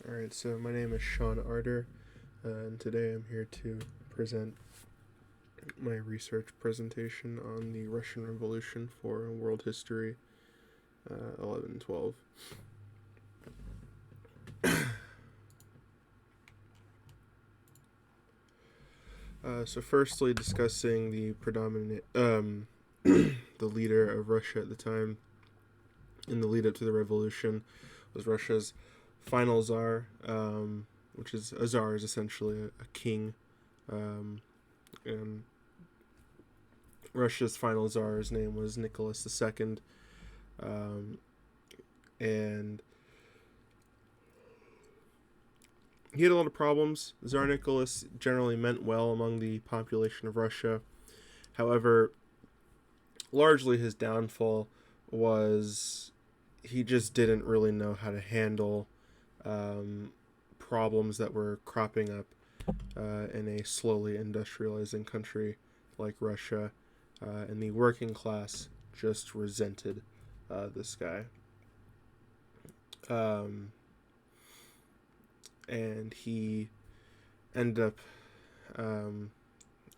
Alright, so my name is Sean Arter, and today I'm here to present my research presentation on the Russian Revolution for World History 1112. So firstly, discussing the predominant, the leader of Russia at the time in the lead up to the revolution was Russia's final czar, which is a czar is essentially a king, and Russia's final czar's name was Nicholas II, and he had a lot of problems. Tsar Nicholas generally meant well among the population of Russia. However, largely his downfall was he just didn't really know how to handle problems that were cropping up in a slowly industrializing country like Russia, and the working class just resented this guy. And he ended up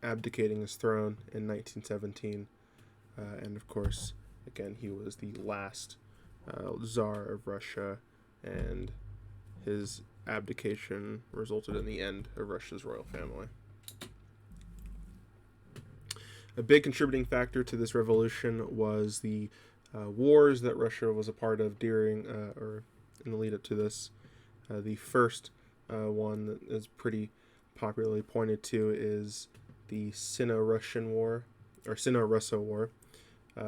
abdicating his throne in 1917. And of course, again, he was the last czar of Russia, and his abdication resulted in the end of Russia's royal family. A big contributing factor to this revolution was the wars that Russia was a part of during or in the lead up to this. The first one that is pretty popularly pointed to is the Sino-Russian War, or Sino-Russo War,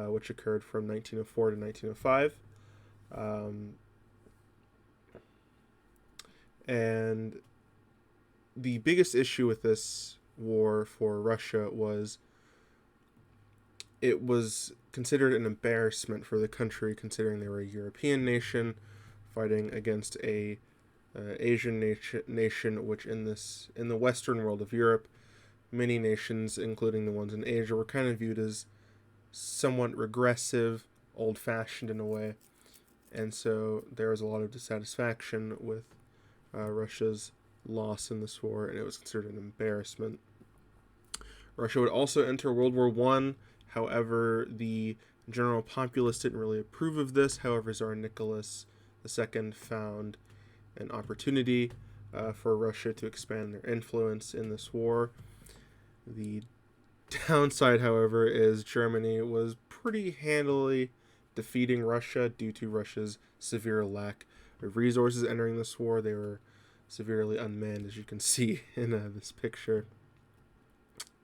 which occurred from 1904 to 1905. And the biggest issue with this war for Russia was it was considered an embarrassment for the country, considering they were a European nation fighting against a Asian nation, which in the Western world of Europe, many nations, including the ones in Asia, were kind of viewed as somewhat regressive, old-fashioned in a way, and so there was a lot of dissatisfaction with Russia's loss in this war, and it was considered an embarrassment. Russia would also enter World War I. However, the general populace didn't really approve of this. However, Tsar Nicholas II found an opportunity for Russia to expand their influence in this war. The downside, however, is Germany was pretty handily defeating Russia due to Russia's severe lack of resources entering this war. They were severely unmanned, as you can see in this picture,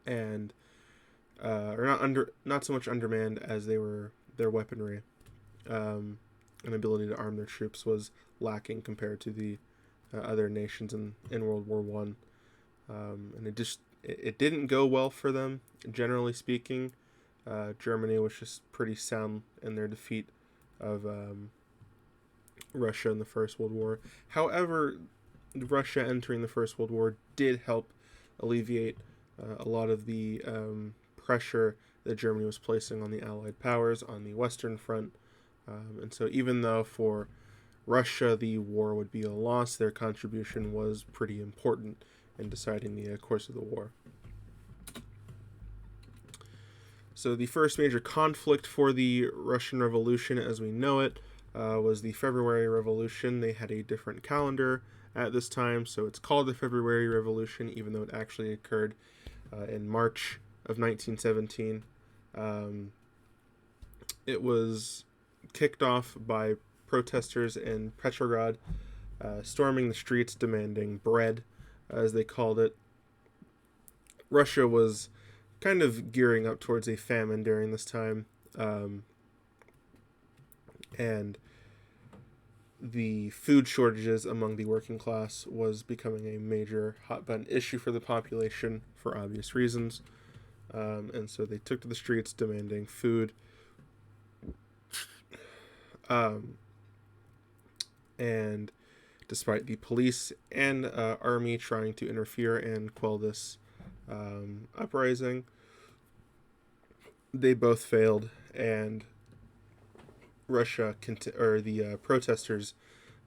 and or not so much undermanned as they were. Their weaponry and ability to arm their troops was lacking compared to the other nations in World War One, and it didn't go well for them, generally speaking. Germany was just pretty sound in their defeat of Russia in the First World War. However, Russia entering the First World War did help alleviate a lot of the pressure that Germany was placing on the Allied powers on the Western Front. And so even though for Russia the war would be a loss, their contribution was pretty important in deciding the course of the war. So the first major conflict for the Russian Revolution as we know it was the February Revolution. They had a different calendar at this time, so it's called the February Revolution, even though it actually occurred in March of 1917. It was kicked off by protesters in Petrograd, storming the streets demanding bread, as they called it. Russia was kind of gearing up towards a famine during this time, and the food shortages among the working class was becoming a major hot-button issue for the population for obvious reasons, and so they took to the streets demanding food. And despite the police and army trying to interfere and quell this uprising, they both failed, and the protesters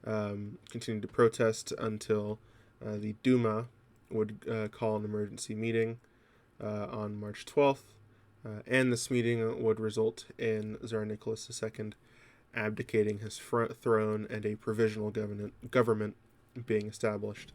continued to protest until the Duma would call an emergency meeting on March 12th, and this meeting would result in Tsar Nicholas II abdicating his throne and a provisional government being established.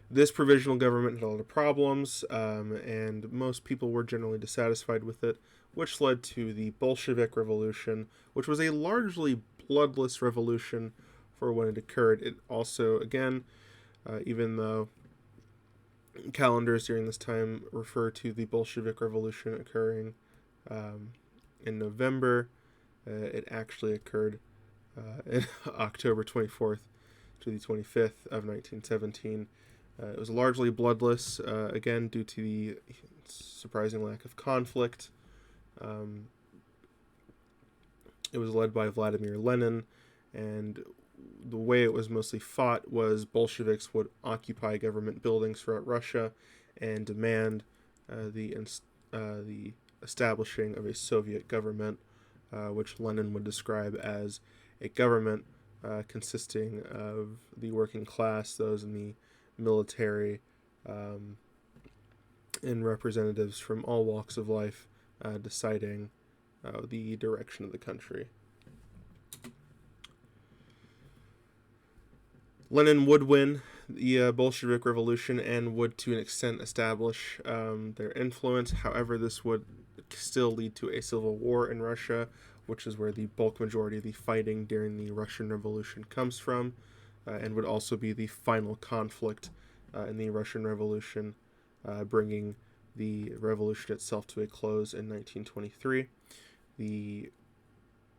This provisional government had a lot of problems, and most people were generally dissatisfied with it, which led to the Bolshevik Revolution, which was a largely bloodless revolution for when it occurred. It also, again, even though calendars during this time refer to the Bolshevik Revolution occurring in November, it actually occurred in October 24th to the 25th of 1917. It was largely bloodless, again, due to the surprising lack of conflict. It was led by Vladimir Lenin, and the way it was mostly fought was Bolsheviks would occupy government buildings throughout Russia and demand the establishing of a Soviet government, which Lenin would describe as a government consisting of the working class, those in the military, and representatives from all walks of life deciding the direction of the country. Lenin would win the Bolshevik Revolution and would, to an extent, establish their influence. However, this would still lead to a civil war in Russia, which is where the bulk majority of the fighting during the Russian Revolution comes from, and would also be the final conflict in the Russian Revolution, bringing the revolution itself to a close in 1923. The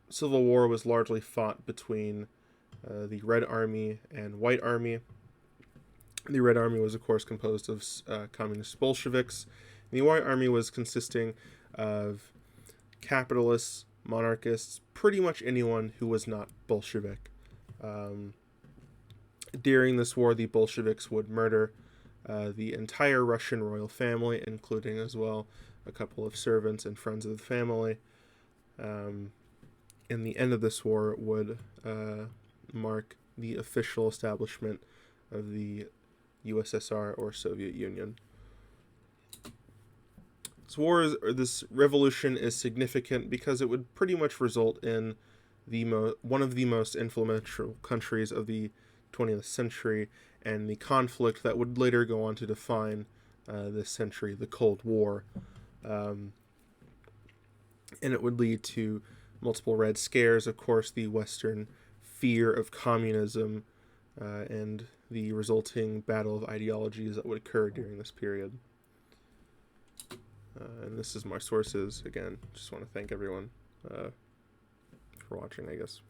Civil War was largely fought between the Red Army and White Army. The Red Army was, of course, composed of communist Bolsheviks. The White Army was consisting of capitalists, monarchists, pretty much anyone who was not Bolshevik. During this war, the Bolsheviks would murder the entire Russian royal family, including as well a couple of servants and friends of the family. And the end of this war would mark the official establishment of the USSR or Soviet Union. This revolution is significant because it would pretty much result in one of the most influential countries of the 20th century, and the conflict that would later go on to define this century, the Cold War. And it would lead to multiple Red Scares, of course, the Western fear of communism, and the resulting battle of ideologies that would occur during this period. And this is my sources. Again, just want to thank everyone for watching, I guess.